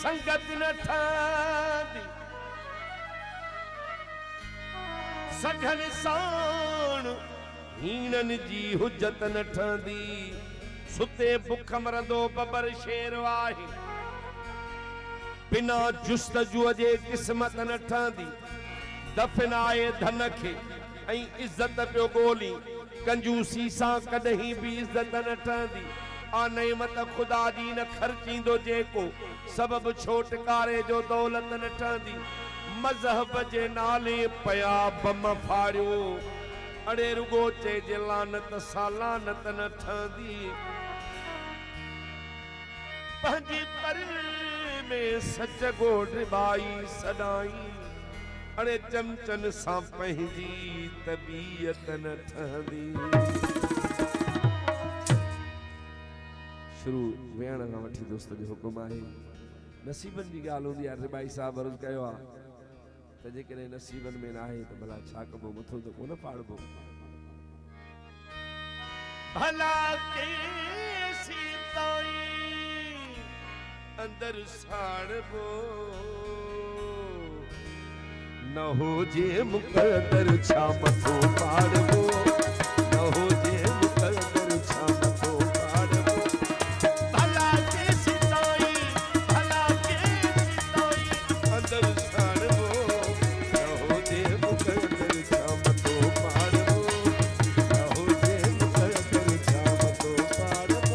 संगत न ठांदी सघन साण हीनन जी हुज्जत न ठहंदी सुते बुख मरंदो बबर शेर आहे बिना जुस्तजू जे किस्मत न ठहंदी दफनाए धन खे ऐं इज्जत पियो ॻोल्ही कंजूसी सां कॾहिं बि इज्जत न ठहंदी आ नेमत खुदा जी न ख़र्चींदो जेको सबब छोटकारे जो दौलत न ठहंदी मजहब जे नाले पया बम फाड़ियो अड़े रुगो चइजे लानत सां लानत न ठहंदी पंहिंजी पर में सच गोढबाई सदाई अड़े चमचन सां पंहिंजी तबीयत न ठहंदी। शुरू वेहण खां वठी दोस्त जो हुकुम आहे नसीबन जी ॻाल्हि हूंदी आहे रिबाई साहब अर्ज़ कयो आहे त जेकॾहिं नसीबन में न आहे त भला छा कबो मथो त कोन फाड़बो भला केसी ताई अंदर साड़बो न होजे मुक़द्दर छा मथो फाड़बो न होजे मुक़द्दर छा मथो फाड़बो भला केसी ताई अंदर साड़बो न होजे मुक़द्दर छा मथो फाड़बो न होजे मुक़द्दर छा मथो फाड़बो।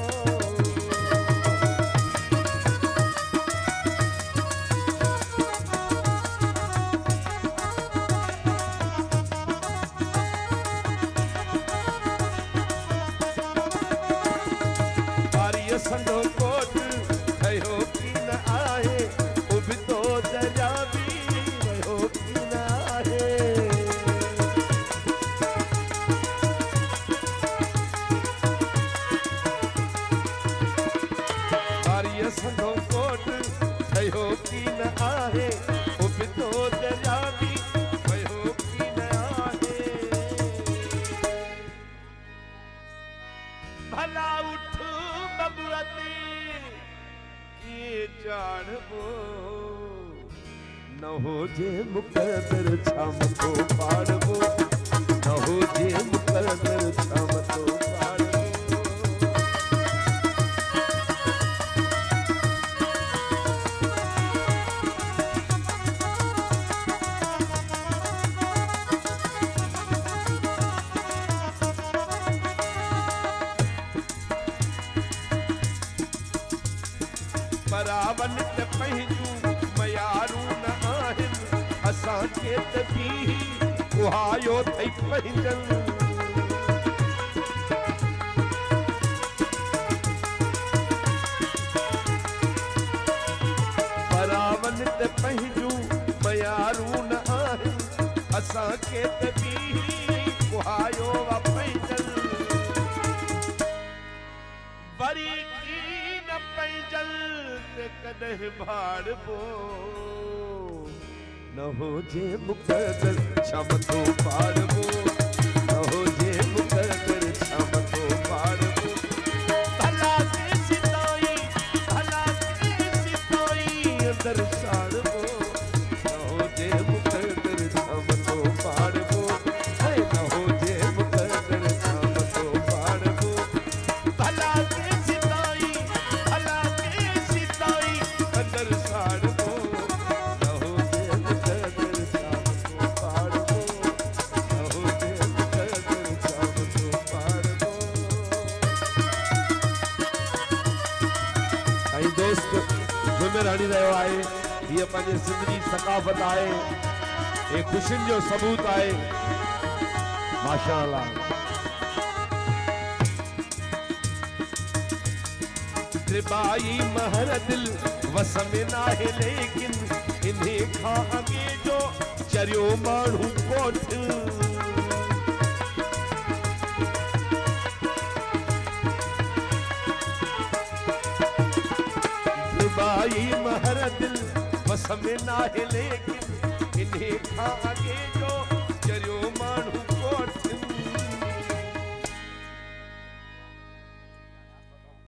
संदो कोट कयो की न आहे उबितो दरिया भी कयो की न आहे बारिय संदो कोट कयो की न आहे उबितो दरिया भी कयो की न आहे भला उठ बबुअती किए चाड़बो न होजे मुक़द्दर छा मथो फाड़बो न होजे मुक़द्दर छा मथो फाड़बो। बरावन त पंहिंजूं मयारूं न आहिनि असांखे त बि कुहायो अथई पंहिंजनि बरावन त पंहिंजूं मयारूं न आहिनि असांखे त बि कुहायो पंहिंजनि वरी न पैजल कॾहिं भाड़बो न होजे मुक़द्दर छा मथो फाड़बो न होजे मुक़द्दर छा मथो फाड़बो भला केसी ताई अंदर साड़बो न होजे मुक़द्दर छा मथो फाड़बो न होजे मुक़द्दर छा मथो फाड़बो भला अंदर साड़बो न होजे मुक़द्दर छा मथो फाड़बो न होजे मुक़द्दर छा मथो फाड़बो। ऐं दोस्त जुमेर हणी रहियो आहे हीअ पंहिंजे सिंध जी सकाफ़त आहे हे ख़ुशियुनि जो सबूत आहे माशाअल्लाह। रिबाई महर दिल वस में नाहे लेकिन इन्हें खां अॻे जो चरियो माण्हू कोठ रिबाई महर दिल वस में नाहे लेकिन इन्हें खां अॻे जो चरियो माण्हू